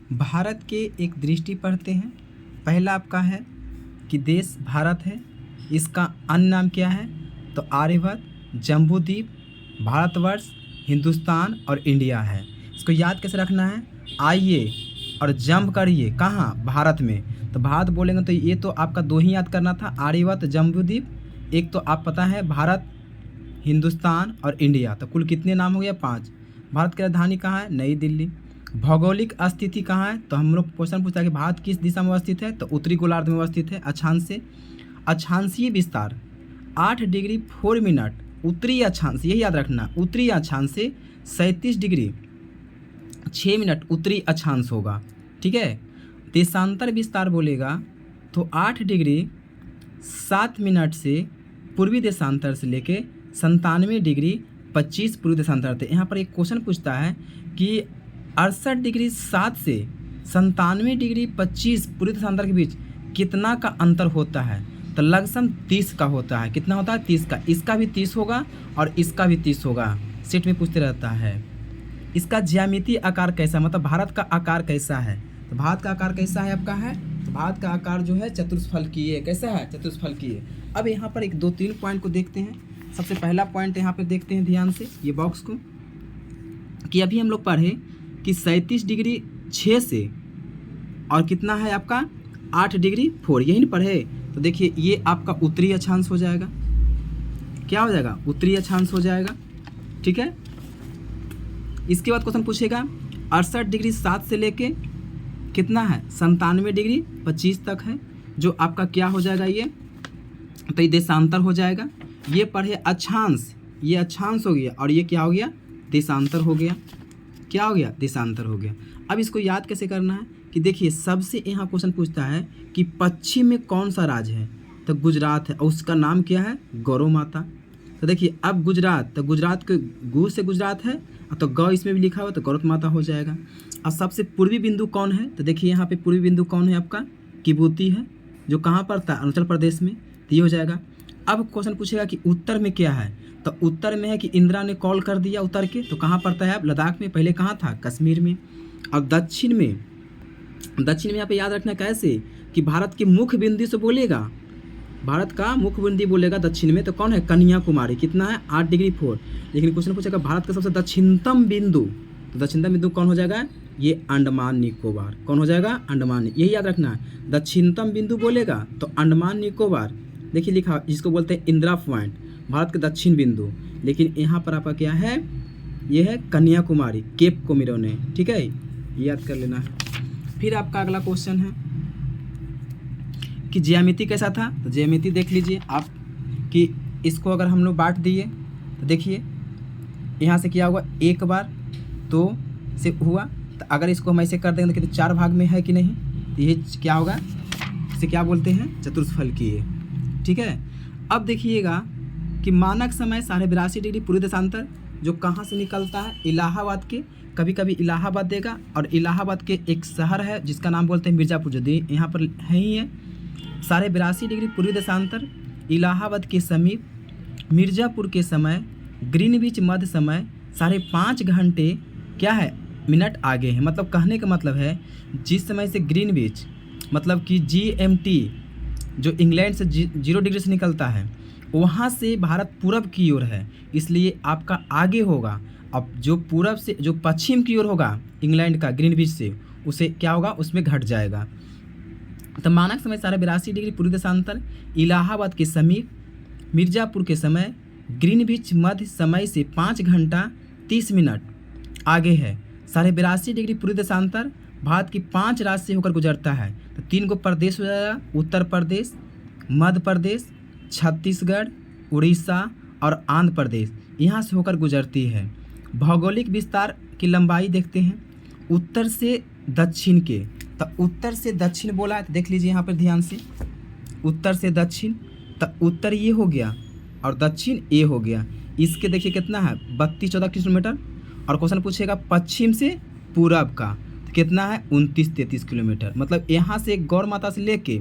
भारत के एक दृष्टि पढ़ते हैं। पहला आपका है कि देश भारत है, इसका अन्य नाम क्या है? तो आर्यभट्ट, जम्बूद्वीप, भारतवर्ष, हिंदुस्तान और इंडिया है। इसको याद कैसे रखना है? आइए और जंप करिए कहाँ? भारत में। तो भारत बोलेंगे तो ये तो आपका दो ही याद करना था, आर्यभट्ट, जम्बूद्वीप। एक तो आप पता है भारत, हिंदुस्तान और इंडिया। तो कुल कितने नाम हो गया? 5। भारत की राजधानी कहाँ है? नई दिल्ली। भौगोलिक स्थिति कहाँ है? तो हम लोग क्वेश्चन पूछता है कि भारत किस दिशा में अवस्थित है? तो उत्तरी गोलार्ध में अवस्थित है। अक्षांश से अक्षांशीय विस्तार 8 डिग्री 4 मिनट उत्तरी अक्षांश, यही याद रखना, उत्तरी अक्षांश से 37 डिग्री 6 मिनट उत्तरी अक्षांश होगा। ठीक है। देशांतर विस्तार बोलेगा तो 8 डिग्री 7 मिनट से पूर्वी देशांतर से लेके 97 डिग्री 25 पूर्वी देशांतर थे। यहाँ पर एक क्वेश्चन पूछता है कि 68 डिग्री 7 से 97 डिग्री 25 पूर्वी देशांतर के बीच कितना का अंतर होता है? तो लमसम 30 का होता है। कितना होता है? 30 का। इसका भी 30 होगा और इसका भी 30 होगा। सेट में पूछते रहता है। इसका ज्यामितीय आकार कैसा, मतलब भारत का आकार कैसा है? तो भारत का आकार कैसा है आपका है? तो भारत का आकार जो है चतुष्फलकीय। कैसा है? चतुष्फलकीय। अब यहाँ पर एक 2-3 पॉइंट को देखते हैं। सबसे पहला पॉइंट यहाँ पर देखते हैं ध्यान से ये बॉक्स को, कि अभी हम लोग पढ़े कि 37 डिग्री 6 से और कितना है आपका 8 डिग्री 4, यही नहीं पढ़े? तो देखिए ये आपका उत्तरी अक्षांश हो जाएगा। क्या हो जाएगा? उत्तरी अक्षांश हो जाएगा। ठीक है। इसके बाद क्वेश्चन पूछेगा 68 डिग्री 7 से लेके कितना है 97 डिग्री 25 तक है, जो आपका क्या हो जाएगा? ये तो ये देशांतर हो जाएगा। ये पढ़े अक्षांश, ये अक्षांश हो गया और ये क्या हो गया? देशांतर हो गया। क्या हो गया? देशांतर हो गया। अब इसको याद कैसे करना है कि देखिए सबसे यहाँ क्वेश्चन पूछता है कि पश्चिम में कौन सा राज्य है? तो गुजरात है और उसका नाम क्या है? गौरव माता। तो देखिए अब गुजरात, तो गुजरात के गु से गुजरात है तो गौ इसमें भी लिखा हुआ, तो गौरव माता हो जाएगा। अब सबसे पूर्वी बिंदु कौन है? तो देखिए यहाँ पे पूर्वी बिंदु कौन है आपका? किबूती है, जो कहाँ पड़ता है? अरुणाचल प्रदेश में। तो ये हो जाएगा। अब क्वेश्चन पूछेगा कि उत्तर में क्या है? तो उत्तर में है कि इंदिरा ने कॉल कर दिया उत्तर के, तो कहाँ पड़ता है? अब लद्दाख में। पहले कहाँ था? कश्मीर में। और दक्षिण में यहाँ पे याद रखना कैसे कि भारत के मुख्य बिंदु से बोलेगा, भारत का मुख्य बिंदु बोलेगा दक्षिण में, तो कौन है? कन्याकुमारी। कितना है? 8 डिग्री 4। लेकिन क्वेश्चन पूछेगा भारत का सबसे दक्षिणतम बिंदु, तो दक्षिणतम बिंदु कौन हो जाएगा? ये अंडमान निकोबार। कौन हो जाएगा? अंडमान। यही याद रखना है, दक्षिणतम बिंदु बोलेगा तो अंडमान निकोबार। देखिए लिखा, जिसको बोलते हैं इंदिरा पॉइंट, भारत के दक्षिण बिंदु। लेकिन यहाँ पर आपका क्या है? ये है कन्याकुमारी, केप कोमोरिनो। ठीक है, याद कर लेना है। फिर आपका अगला क्वेश्चन है कि ज्यामिति कैसा था? तो ज्यामिति देख लीजिए आप कि इसको अगर हम लोग बांट दिए तो देखिए यहाँ से क्या होगा? एक बार 2 से हुआ, तो अगर इसको हम ऐसे कर देंगे तो 4 भाग में है कि नहीं? तो ये क्या होगा? इसे क्या बोलते हैं? चतुष्फलकीय। ठीक है। अब देखिएगा कि मानक समय 82.5 डिग्री पूर्वी देशांतर, जो कहाँ से निकलता है? इलाहाबाद के। कभी कभी इलाहाबाद देगा, और इलाहाबाद के एक शहर है जिसका नाम बोलते हैं मिर्ज़ापुर, जो यहाँ पर है ही है। 82.5 डिग्री पूर्वी देशांतर इलाहाबाद के समीप, मिर्ज़ापुर के समय ग्रीनविच मध्य समय 5.5 घंटे क्या है? मिनट आगे है। मतलब कहने का मतलब है जिस समय से ग्रीनविच मतलब कि GMT जो इंग्लैंड से 0 डिग्री से निकलता है, वहाँ से भारत पूरब की ओर है, इसलिए आपका आगे होगा। अब जो पूरब से जो पश्चिम की ओर होगा इंग्लैंड का ग्रीनविच से, उसे क्या होगा? उसमें घट जाएगा। तो मानक समय 82.5 डिग्री पूर्वी देशांतर इलाहाबाद के समीप, मिर्ज़ापुर के समय ग्रीनविच मध्य समय से 5 घंटा 30 मिनट आगे है। 82.5 डिग्री पूर्वी देशांतर भारत की 5 राज्य से होकर गुजरता है। तो 3 प्रदेश हो जाएगा, उत्तर प्रदेश, मध्य प्रदेश, छत्तीसगढ़, उड़ीसा और आंध्र प्रदेश, यहाँ से होकर गुजरती है। भौगोलिक विस्तार की लंबाई देखते हैं उत्तर से दक्षिण के। तो उत्तर से दक्षिण बोला है, तो देख लीजिए यहाँ पर ध्यान से, उत्तर से दक्षिण। तो उत्तर ये हो गया और दक्षिण ये हो गया। इसके देखिए कितना है? 32-14 किलोमीटर। और क्वेश्चन पूछेगा पश्चिम से पूरब का, तो कितना है? 29-33 किलोमीटर। मतलब यहाँ से गौर माता से लेके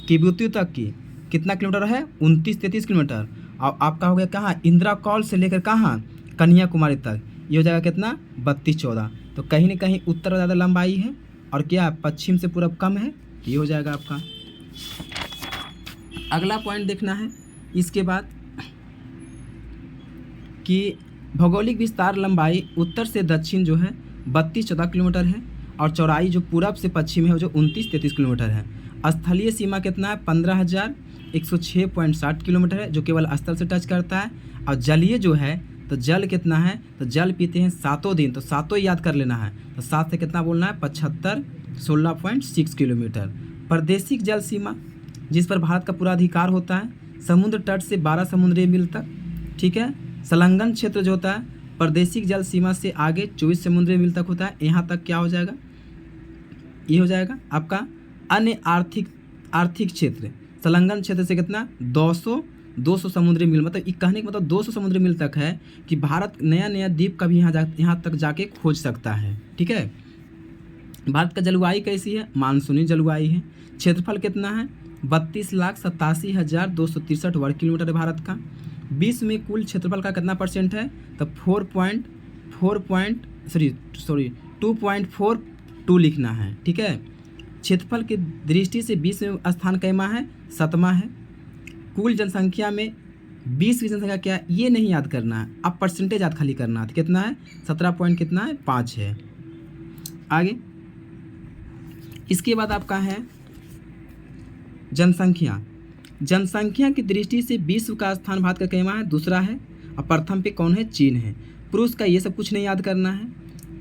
किबूती तक की कितना किलोमीटर है? 29-33 किलोमीटर। और आपका हो गया कहाँ? इंदिरा कॉल से लेकर कहाँ? कन्याकुमारी तक। ये हो जाएगा कितना? 32-14। तो कहीं ना कहीं उत्तर ज़्यादा लंबाई है और क्या पश्चिम से पूरब कम है, ये हो जाएगा आपका। अगला पॉइंट देखना है इसके बाद कि भौगोलिक विस्तार लंबाई उत्तर से दक्षिण जो है 32-14 किलोमीटर है और चौड़ाई जो पूरब से पश्चिम है वो जो 29-33 किलोमीटर है। स्थलीय सीमा कितना है 15,106.60 किलोमीटर है जो केवल स्थल से टच करता है। और जलीय जो है तो जल कितना है, तो जल पीते हैं 7 दिन, तो 7 याद कर लेना है, तो 7 से कितना बोलना है 75 16.6 किलोमीटर। प्रादेशिक जल सीमा जिस पर भारत का पूरा अधिकार होता है, समुद्र तट से 12 समुद्री मील तक, ठीक है। संलग्न क्षेत्र जो होता है प्रादेशिक जल सीमा से आगे 24 समुद्री मील तक होता है, यहाँ तक क्या हो जाएगा, ये हो जाएगा आपका अन्य आर्थिक क्षेत्र। संलग्न क्षेत्र से कितना 200 समुद्री मील, मतलब ये कहने का मतलब 200 समुद्री मील तक है कि भारत नया द्वीप का भी यहाँ तक जाके खोज सकता है, ठीक है। भारत का जलवायु कैसी है, मानसूनी जलवायु है। क्षेत्रफल कितना है 32,87,263 वर्ग किलोमीटर है भारत का। विश्व में कुल क्षेत्रफल का कितना परसेंट है, तो 2.42 लिखना है, ठीक है। क्षेत्रफल की दृष्टि से विश्व में स्थान कैमा है, 7वां है। कुल जनसंख्या में 20 की जनसंख्या क्या है ये नहीं याद करना है, अब परसेंटेज याद खाली करना है, तो कितना है 17.5 है। आगे इसके बाद आपका है जनसंख्या की दृष्टि से विश्व का स्थान भारत का कैमा है, दूसरा है। और प्रथम पे कौन है, चीन है। पुरुष का ये सब कुछ नहीं याद करना है,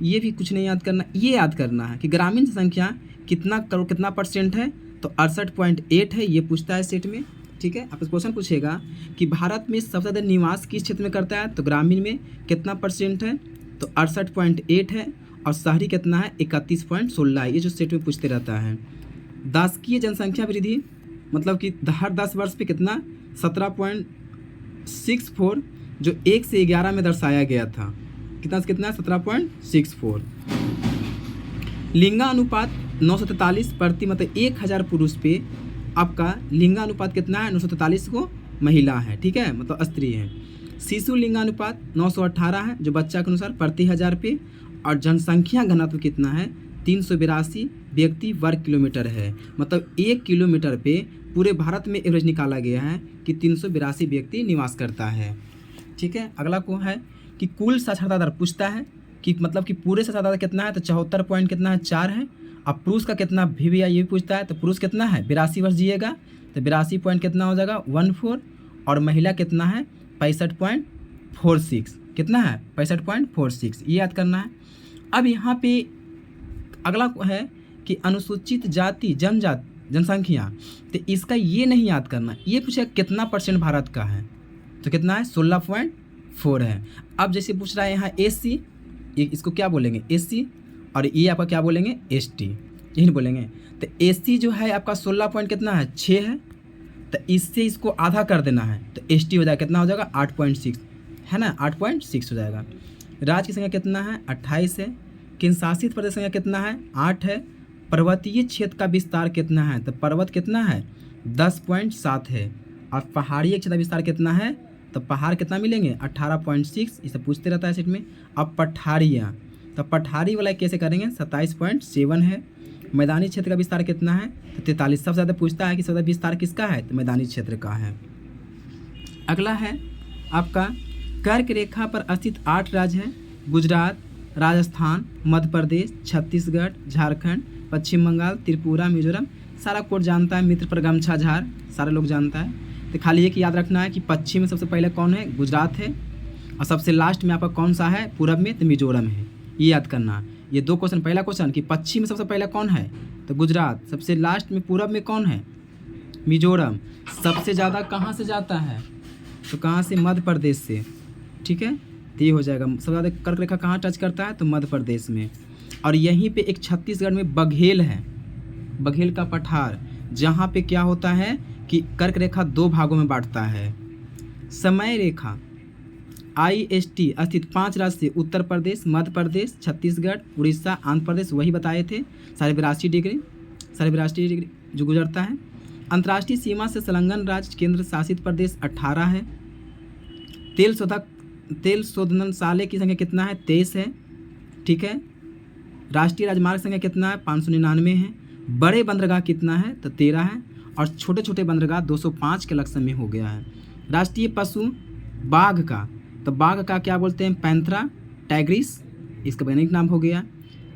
ये भी कुछ नहीं याद करना, ये याद करना है कि ग्रामीण जनसंख्या कितना परसेंट है, तो 68.8 है, ये पूछता है सेट में, ठीक है। आपसे क्वेश्चन पूछेगा कि भारत में सबसे ज़्यादा निवास किस क्षेत्र में करता है, तो ग्रामीण में कितना परसेंट है, तो 68.8 है। और शहरी कितना है 31.16 है, ये जो सेट में पूछते रहता है। दासकीय जनसंख्या वृद्धि मतलब कि हर 10 वर्ष पे कितना 17.64 जो 1 से 11 में दर्शाया गया था, कितना 17.64। लिंगानुपात 943 प्रति मतलब 1000 पुरुष पे आपका लिंगानुपात कितना है 943 को महिला है, ठीक है, मतलब स्त्री है। शिशु लिंगानुपात 918 है जो बच्चा के अनुसार प्रति 1000 पे। और जनसंख्या घनत्व कितना है 382 व्यक्ति वर्ग किलोमीटर है, मतलब 1 किलोमीटर पे पूरे भारत में एवरेज निकाला गया है कि 382 व्यक्ति निवास करता है, ठीक है। अगला को है कि कुल साक्षरता दर पूछता है कि मतलब कि पूरे साक्षरता दर कितना है, तो 74 पॉइंट कितना है 4 है। अब पुरुष का कितना भी ये भी पूछता है, तो पुरुष कितना है 82 वर्ष जिएगा, तो 82 पॉइंट कितना हो जाएगा 14। और महिला कितना है 65.46, कितना है 65.46, ये याद करना है। अब यहाँ पे अगला है कि अनुसूचित जाति जनसंख्या, तो इसका ये नहीं याद करना, ये पूछेगा कितना परसेंट भारत का है, तो कितना है 16.4 है। अब जैसे पूछ रहा है यहाँ SC, इसको क्या बोलेंगे SC, और ये आपका क्या बोलेंगे ST, यही बोलेंगे। तो SC जो है आपका 16 पॉइंट कितना है 6 है, तो इससे इसको आधा कर देना है, तो ST हो जाएगा कितना हो जाएगा 8.6 है ना, 8.6 हो जाएगा। राज्य की संख्या कितना है 28 है। केंद्र शासित प्रदेश संख्या कितना है 8 है। पर्वतीय क्षेत्र का विस्तार कितना है, तो पर्वत कितना है 10.7 है। और पहाड़ी क्षेत्र का विस्तार कितना है, तो पहाड़ कितना मिलेंगे 18.6, इसे पूछते रहता है सेट में। अब पठारियाँ, तो पठारी वाला कैसे करेंगे 27.7 है। मैदानी क्षेत्र का विस्तार कितना है, तो 43, सबसे ज़्यादा पूछता है कि सबसे ज़्यादा विस्तार किसका है, तो मैदानी क्षेत्र का है। अगला है आपका कर्क रेखा पर स्थित 8 राज्य हैं, गुजरात, राजस्थान, मध्य प्रदेश, छत्तीसगढ़, झारखंड, पश्चिम बंगाल, त्रिपुरा, मिजोरम। सारा कोड जानता है, मित्र पर गमछा झार सारे लोग जानता है। तो खाली एक याद रखना है कि पश्चिम में सबसे पहले कौन है, गुजरात है, और सबसे लास्ट में आपका कौन सा है पूरब में, तो मिजोरम है, ये याद करना। ये 2 क्वेश्चन, पहला क्वेश्चन कि पश्चिम में सबसे पहले कौन है, तो गुजरात, सबसे लास्ट में पूरब में कौन है, मिजोरम, सबसे ज़्यादा कहाँ से जाता है, तो कहाँ से, मध्य प्रदेश से, ठीक है। तो ये हो जाएगा सबसे ज़्यादा कर्क रेखा कहाँ टच करता है, तो मध्य प्रदेश में। और यहीं पे एक छत्तीसगढ़ में बघेल है, बघेल का पठार, जहाँ पे क्या होता है कि कर्क रेखा 2 भागों में बांटता है। समय रेखा IST स्थित 5 राज्य से उत्तर प्रदेश, मध्य प्रदेश, छत्तीसगढ़, उड़ीसा, आंध्र प्रदेश, वही बताए थे, 82.5 डिग्री जो गुजरता है। अंतर्राष्ट्रीय सीमा से संलग्न राज्य केंद्र शासित प्रदेश 18 है। तेल शोधनशाले की संख्या कितना है 23 है, ठीक है। राष्ट्रीय राजमार्ग संख्या कितना है? 599 है। बड़े बंदरगाह कितना है? तो 13 है। और छोटे छोटे बंदरगाह 205 के लक्ष्य में हो गया है। राष्ट्रीय पशु बाघ का, तो बाघ का क्या बोलते हैं? पैंथेरा टाइग्रिस, इसका वैज्ञानिक नाम हो गया।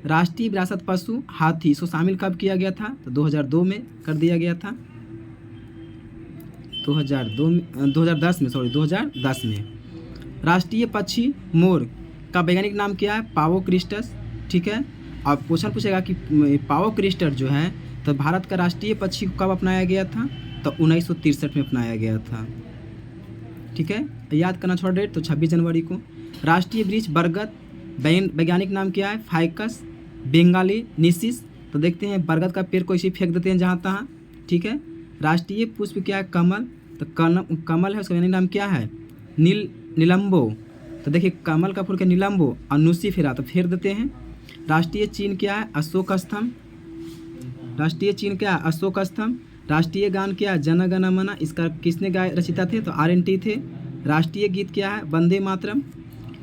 राष्ट्रीय विरासत पशु हाथी, इसको शामिल कब किया गया था? तो 2002 में कर दिया गया था। 2010 में। राष्ट्रीय पक्षी मोर का वैज्ञानिक नाम क्या है? पावो क्रिस्टस, ठीक है। और क्वेश्चन पूछेगा कि पावो क्रिस्टस जो है तो भारत का राष्ट्रीय पक्षी कब अपनाया गया था? तो 1963 में अपनाया गया था, ठीक है। याद करना छोड़ डेट, तो 26 जनवरी को। राष्ट्रीय वृक्ष बरगद, वैज्ञानिक नाम क्या है? फाइकस बेंगालिनिसिस। तो देखते हैं बरगद का पेड़ को इसी फेंक देते हैं जहाँ तहाँ, ठीक है। राष्ट्रीय पुष्प क्या है? कमल, तो कमल है, उसका वैज्ञानिक नाम क्या है? नीलम्बो। तो देखिए कमल का फूल के नीलम्बो और नुसिफेरा, तो फेर देते हैं। राष्ट्रीय चिन्ह क्या है? अशोक स्तंभ। राष्ट्रीय चिन्ह क्या है? अशोक स्तंभ। राष्ट्रीय गान क्या है? जन गण मन, इसका किसने रचिता थे? तो RNT थे। राष्ट्रीय गीत क्या है? वंदे मातरम।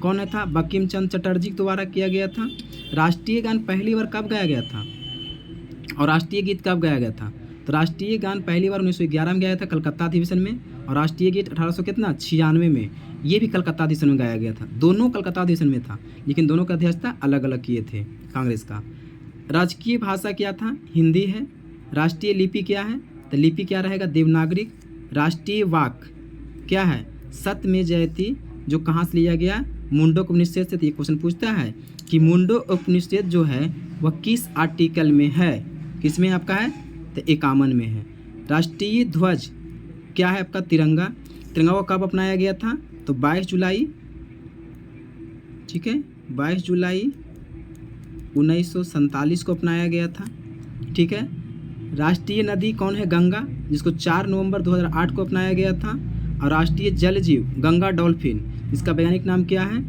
कौन है था? बंकिम चंद्र चटर्जी द्वारा किया गया था। राष्ट्रीय गान पहली बार कब गाया गया था और राष्ट्रीय गीत कब गाया गया था? तो राष्ट्रीय गान पहली बार 1911 में गाया था कलकत्ता अधिवेशन में, और राष्ट्रीय गीत 1896 में, ये भी कलकत्ता अधिवेशन में गाया गया था। दोनों कलकत्ता अधिवेशन में था, लेकिन दोनों का अध्यक्षता अलग अलग किए थे कांग्रेस का। राजकीय भाषा क्या था? हिंदी है। राष्ट्रीय लिपि क्या है? तो लिपि क्या रहेगा? देवनागरिक। राष्ट्रीय वाक क्या है? सत्य जयती, जो कहाँ से लिया गया? मुंडक उपनिषद से। तो ये क्वेश्चन पूछता है कि मुंडक उपनिषद जो है वह किस आर्टिकल में है? किस में आपका है? तो 51 में है। राष्ट्रीय ध्वज क्या है आपका? तिरंगा। तिरंगा को कब अपनाया गया था? तो 22 जुलाई, ठीक है, 22 जुलाई 1947 को अपनाया गया था, ठीक है। राष्ट्रीय नदी कौन है? गंगा, जिसको 4 नवंबर 2008 को अपनाया गया था। और राष्ट्रीय जल जीव गंगा डॉल्फिन, इसका वैज्ञानिक नाम क्या है?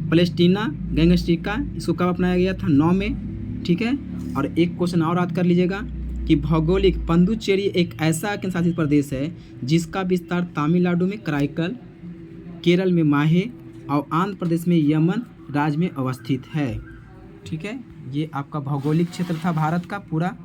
पैलेस्टीना गैंगस्टिका, इसको कब अपनाया गया था? 9 में, ठीक है। और एक क्वेश्चन और याद कर लीजिएगा कि भौगोलिक पुडुचेरी एक ऐसा केंद्र शासित प्रदेश है जिसका विस्तार तमिलनाडु में कराईकल, केरल में माहे और आंध्र प्रदेश में यमन राज्य में अवस्थित है, ठीक है। ये आपका भौगोलिक क्षेत्र था भारत का पूरा।